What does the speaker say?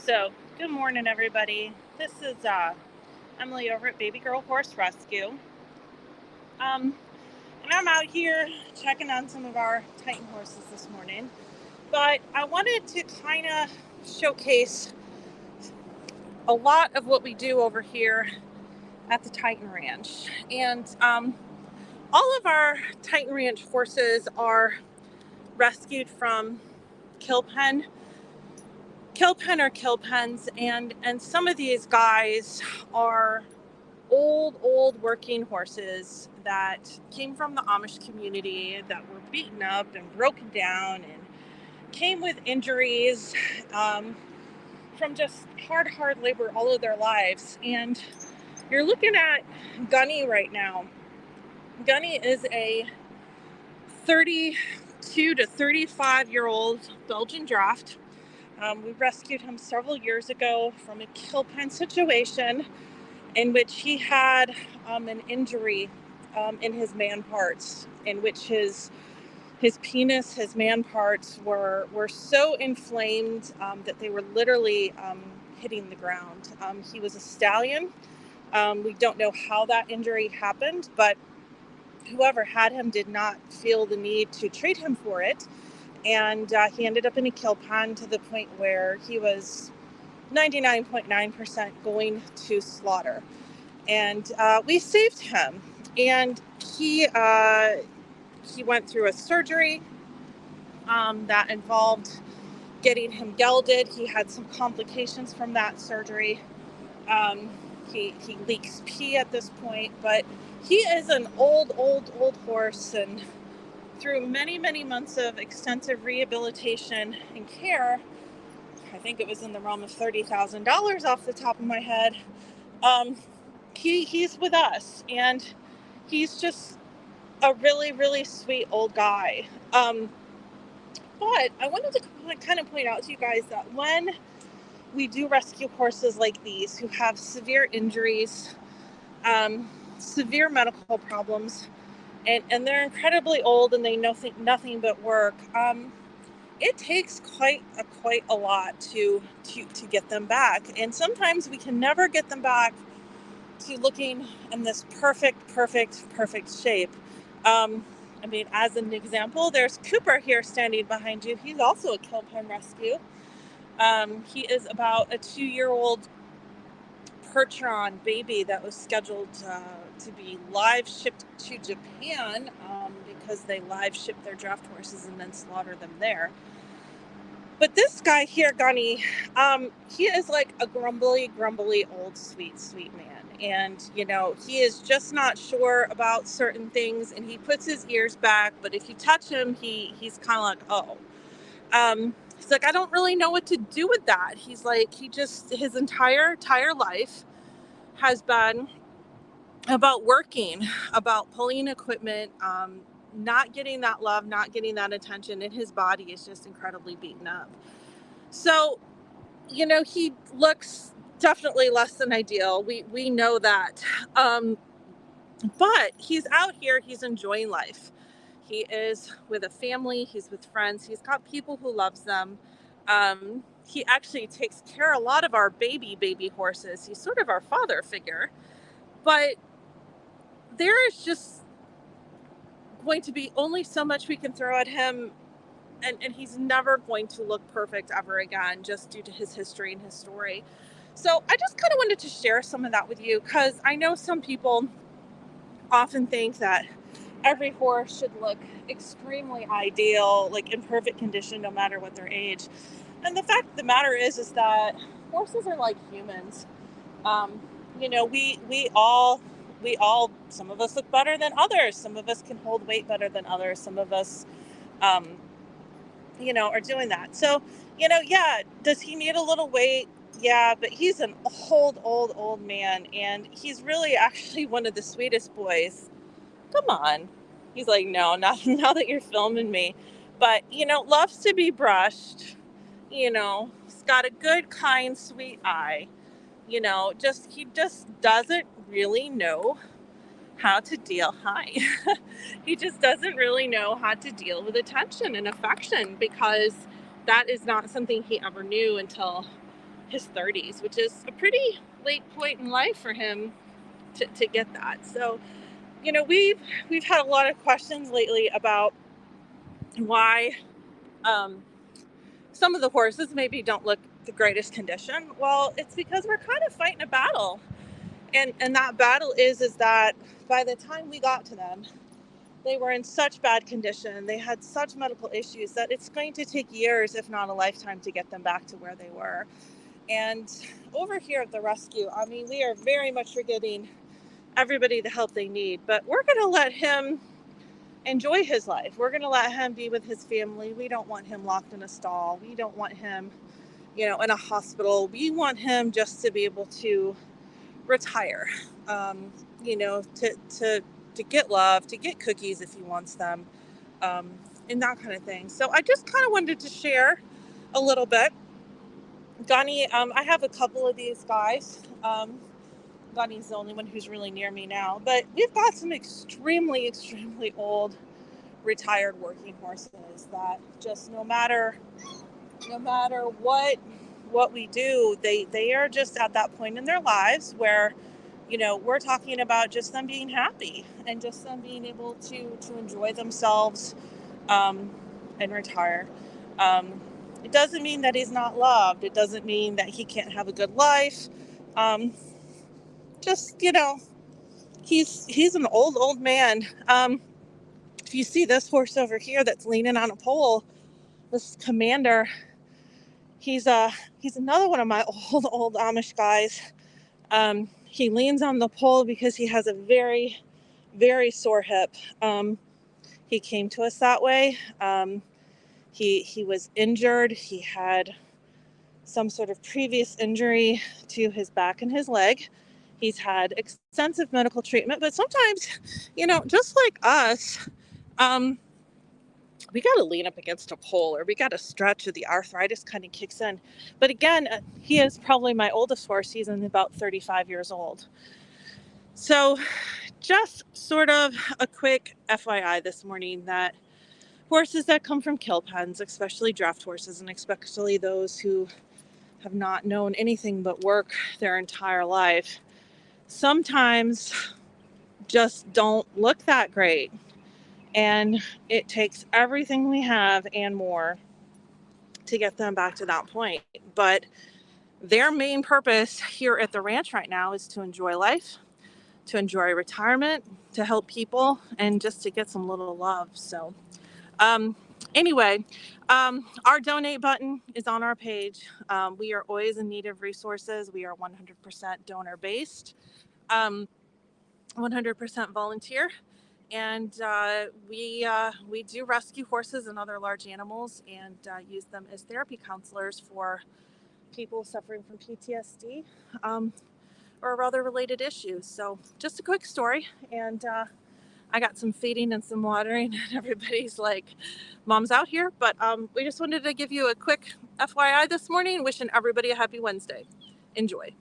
So, good morning, everybody. This is Emily over at Baby Girl Horse Rescue. Um, and I'm out here checking on some of our Titan horses this morning. But I wanted to kind of showcase a lot of what we do over here at the Titan Ranch. And all of our Titan Ranch horses are rescued from kill pen or kill pens, and some of these guys are old working horses that came from the Amish community that were beaten up and broken down and came with injuries from just hard labor all of their lives. And you're looking at Gunny right now. Gunny is a 32 to 35-year-old Belgian draft. We rescued him several years ago from a kill pen situation in which he had an injury in his man parts, in which his penis, his man parts were so inflamed that they were literally hitting the ground. He was a stallion. We don't know how that injury happened, but whoever had him did not feel the need to treat him for it. And he ended up in a kill pen to the point where he was 99.9% going to slaughter. And we saved him. And he went through a surgery that involved getting him gelded. He had some complications from that surgery. He leaks pee at this point, but he is an old horse, and through many months of extensive rehabilitation and care, I think it was in the realm of $30,000 off the top of my head. He's with us, and he's just a really sweet old guy. But I wanted to kind of point out to you guys that when we do rescue horses like these who have severe injuries, severe medical problems, and they're incredibly old and they know nothing but work, it takes quite a lot to get them back. And sometimes we can never get them back to looking in this perfect shape. I mean, as an example, there's Cooper here standing behind you. He's also a kill pen rescue. He is about a 2-year-old Percheron baby that was scheduled to be live shipped to Japan because they live ship their draft horses and then slaughter them there. But this guy here, Gunny, he is like a grumbly old sweet man. And, you know, he is just not sure about certain things, and he puts his ears back, but if you touch him, he's kind of like, oh. He's like, I don't really know what to do with that. He's like, his entire life has been about working, about pulling equipment, not getting that love, not getting that attention, and his body is just incredibly beaten up. So, you know, he looks definitely less than ideal. We know that. But he's out here, he's enjoying life. He is with a family, he's with friends, he's got people who loves them. He actually takes care of a lot of our baby horses. He's sort of our father figure. But there is just going to be only so much we can throw at him, and he's never going to look perfect ever again, just due to his history and his story. So I just kind of wanted to share some of that with you, because I know some people often think that every horse should look extremely ideal, like in perfect condition, no matter what their age. And the fact of the matter is that horses are like humans. You know, we all, some of us look better than others. Some of us can hold weight better than others. Some of us, you know, are doing that. So, you know, yeah, does he need a little weight? Yeah, but he's an old man, and he's really actually one of the sweetest boys. Come on. He's like, no, not now that you're filming me. But, you know, loves to be brushed. You know, he's got a good, kind, sweet eye. You know, he just doesn't really know how to deal. Hi. He just doesn't really know how to deal with attention and affection, because that is not something he ever knew until his 30s, which is a pretty late point in life for him to get that. So, we've had a lot of questions lately about why um, some of the horses maybe don't look the greatest condition. Well, it's because we're kind of fighting a battle, and that battle is that by the time we got to them, they were in such bad condition, they had such medical issues that it's going to take years, if not a lifetime, to get them back to where they were. And over here at the rescue, I mean, we are very much for getting everybody the help they need, but we're going to let him enjoy his life. We're going to let him be with his family. We don't want him locked in a stall. We don't want him, in a hospital. We want him just to be able to retire, to get love, to get cookies if he wants them, and that kind of thing. So I just kind of wanted to share a little bit. Gunny, I have a couple of these guys. Gunny's the only one who's really near me now, but we've got some extremely, extremely old retired working horses that just no matter what we do, they are just at that point in their lives where we're talking about just them being happy and just them being able to enjoy themselves, and retire. It doesn't mean that he's not loved. It doesn't mean that he can't have a good life. Just he's an old man. If you see this horse over here that's leaning on a pole, this Commander, he's another one of my old Amish guys. He leans on the pole because he has a very, very sore hip. He came to us that way. He was injured. He had some sort of previous injury to his back and his leg. He's had extensive medical treatment, but sometimes, just like us, we got to lean up against a pole or we got to stretch or the arthritis kind of kicks in. But again, he is probably my oldest horse. He's about 35 years old. So just sort of a quick FYI this morning that horses that come from kill pens, especially draft horses and especially those who have not known anything but work their entire life, sometimes just don't look that great. And it takes everything we have and more to get them back to that point. But their main purpose here at the ranch right now is to enjoy life, to enjoy retirement, to help people, and just to get some little love. So anyway, our donate button is on our page. We are always in need of resources. We are 100% donor based, 100% volunteer. And we do rescue horses and other large animals and use them as therapy counselors for people suffering from PTSD or other related issues. So just a quick story. And I got some feeding and some watering and everybody's like, Mom's out here. But we just wanted to give you a quick FYI this morning, wishing everybody a happy Wednesday. Enjoy.